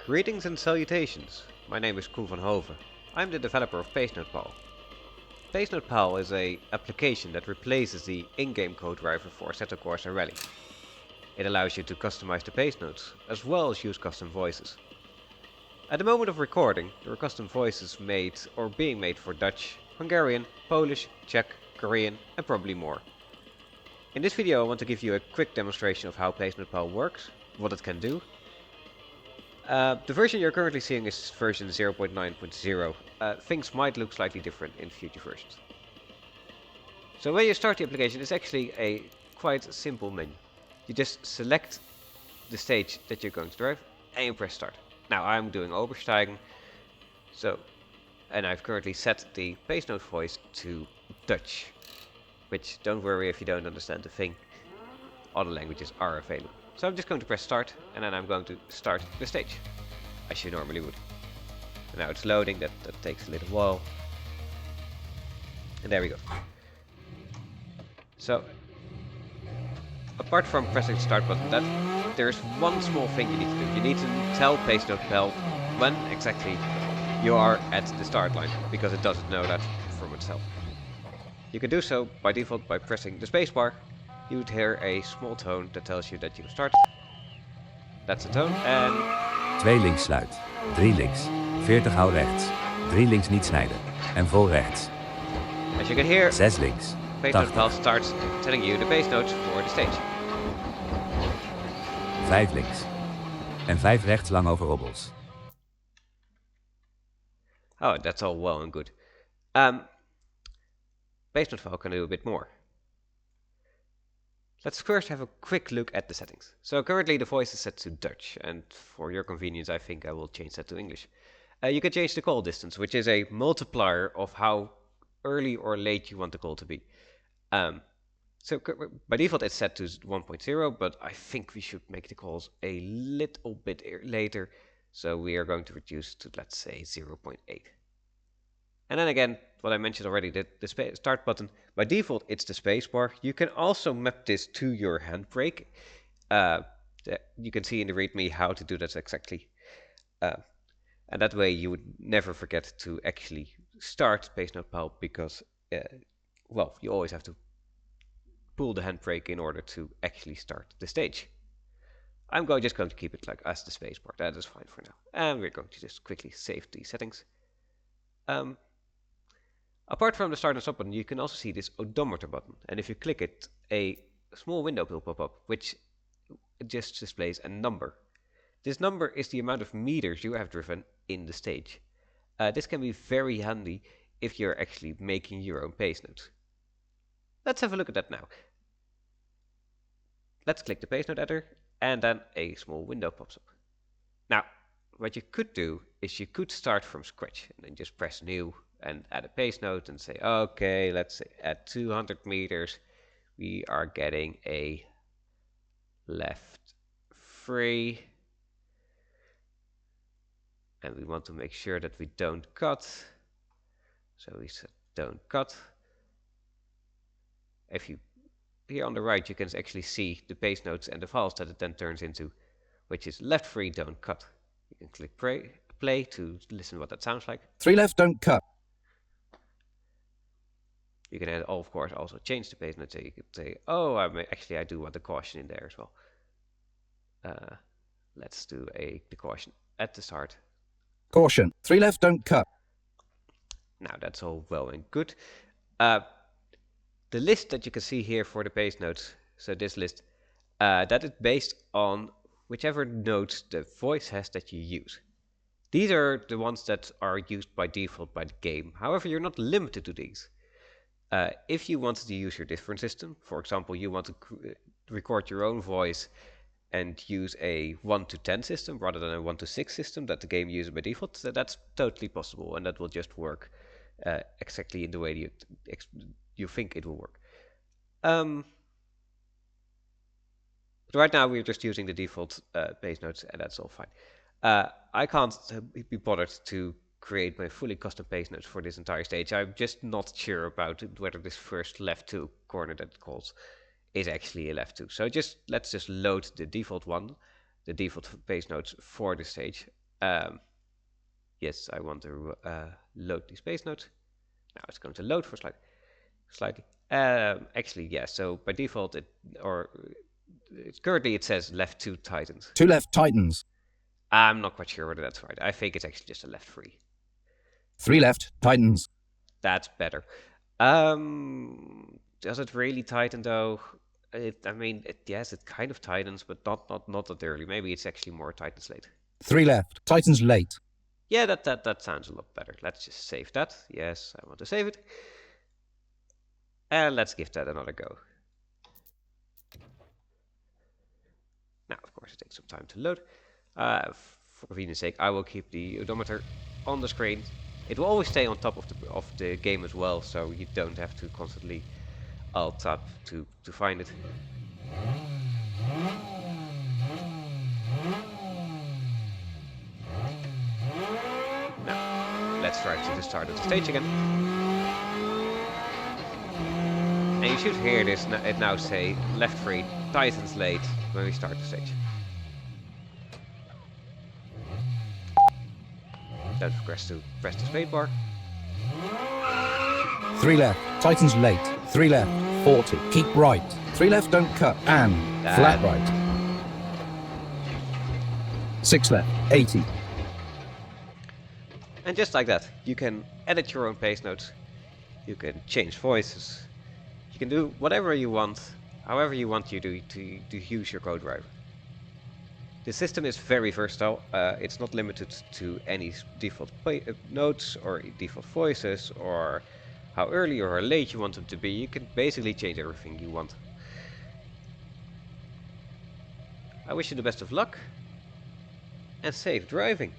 Greetings and salutations. My name is Koen van Hoven. I'm the developer of Pacenote Pal. Pacenote Pal is an application that replaces the in-game code driver for Assetto Corsa Rally. It allows you to customize the pace notes, as well as use custom voices. At the moment of recording, there are custom voices made or being made for Dutch, Hungarian, Polish, Czech, Korean, and probably more. In this video I want to give you a quick demonstration of how Pacenote Pal works, what it can do. The version you're currently seeing is version 0.9.0. Things might look slightly different in future versions. So when you start the application, it's actually a quite simple menu. You just select the stage that you're going to drive and you press start. Now I'm doing Oversteigen, and I've currently set the pace note voice to Dutch, which don't worry if you don't understand the thing, other languages are available. So I'm just going to press start, and then I'm going to start the stage, as you normally would. And now it's loading, that takes a little while. And there we go. So, apart from pressing the start button, there's one small thing you need to do. You need to tell Pacenote Pal when exactly you are at the start line, because it doesn't know that from itself. You can do so by default by pressing the spacebar. You would hear a small tone that tells you that you start. That's the tone, and 2 links sluit, 3 links, 40 hou rechts, 3 links niet snijden, en vol rechts. As you can hear, 6 links, Pacenote Pal 80, starts telling you the pace notes for the stage. 5 links, en 5 rechts lang over hobbels. Oh, that's all well and good. Pacenote Pal can do a bit more. Let's first have a quick look at the settings. So currently the voice is set to Dutch, and for your convenience I think I will change that to English. You can change the call distance, which is a multiplier of how early or late you want the call to be. So by default it's set to 1.0, but I think we should make the calls a little bit later, so we are going to reduce to, let's say, 0.8. And then again, what I mentioned already, the start button, by default it's the spacebar. You can also map this to your handbrake. You can see in the README how to do that exactly. And that way you would never forget to actually start Pacenote Pal, because, well, you always have to pull the handbrake in order to actually start the stage. I'm just going to keep it like as the spacebar. That is fine for now. And we're going to just quickly save the settings. Apart from the start and stop button, you can also see this odometer button, and if you click it, a small window will pop up, which just displays a number. This number is the amount of meters you have driven in the stage. This can be very handy if you're actually making your own pace notes. Let's have a look at that now. Let's click the pace note editor, and then a small window pops up. Now, what you could do is you could start from scratch, and then just press new, and add a pace note and say, okay, let's say at 200 meters we are getting a left 3, and we want to make sure that we don't cut, so we said don't cut. If you here on the right, you can actually see the pace notes and the files that it then turns into, which is left 3, don't cut. You can click play to listen what that sounds like. 3 left, don't cut. You can, of course, also change the pace note, so you could say, oh, I do want the caution in there as well. Let's do the caution at the start. Caution, 3 left, don't cut. Now that's all well and good. The list that you can see here for the pace notes, so this list, that is based on whichever notes the voice has that you use. These are the ones that are used by default by the game. However, you're not limited to these. If you wanted to use your different system, for example, you want to record your own voice and use a 1 to 10 system rather than a 1 to 6 system that the game uses by default, so that's totally possible, and that will just work exactly in the way you think it will work. But right now we're just using the default pace notes, and that's all fine. I can't be bothered to create my fully custom pace notes for this entire stage. I'm just not sure about whether this first left 2 corner that it calls is actually a left 2. So let's just load the default one, the default pace notes for the stage. Yes, I want to load the space notes. Now it's going to load for slightly. Actually, yeah. So by default, currently it says left 2 tightens. 2 left tightens. I'm not quite sure whether that's right. I think it's actually just a left 3. 3 left tightens. That's better. Does it really tighten though? Yes, it kind of tightens, but not that early. Maybe it's actually more tightens late. 3 left tightens late. Yeah, that sounds a lot better. Let's just save that. Yes, I want to save it. And let's give that another go. Now, of course, it takes some time to load. For convenience sake, I will keep the odometer on the screen. It will always stay on top of the game as well, so you don't have to constantly alt tab to find it. Now, let's drive to the start of the stage again. And you should hear this. It now say left 3 tightens late when we start the stage. Don't forget to press the spacebar. 3 left tightens late. 3 left 40. Keep right. 3 left don't cut. And flat right. 6 left 80. And just like that, you can edit your own pace notes. You can change voices. You can do whatever you want, however you want you to use your code driver. The system is very versatile. It's not limited to any default notes or default voices or how early or how late you want them to be. You can basically change everything you want. I wish you the best of luck and safe driving.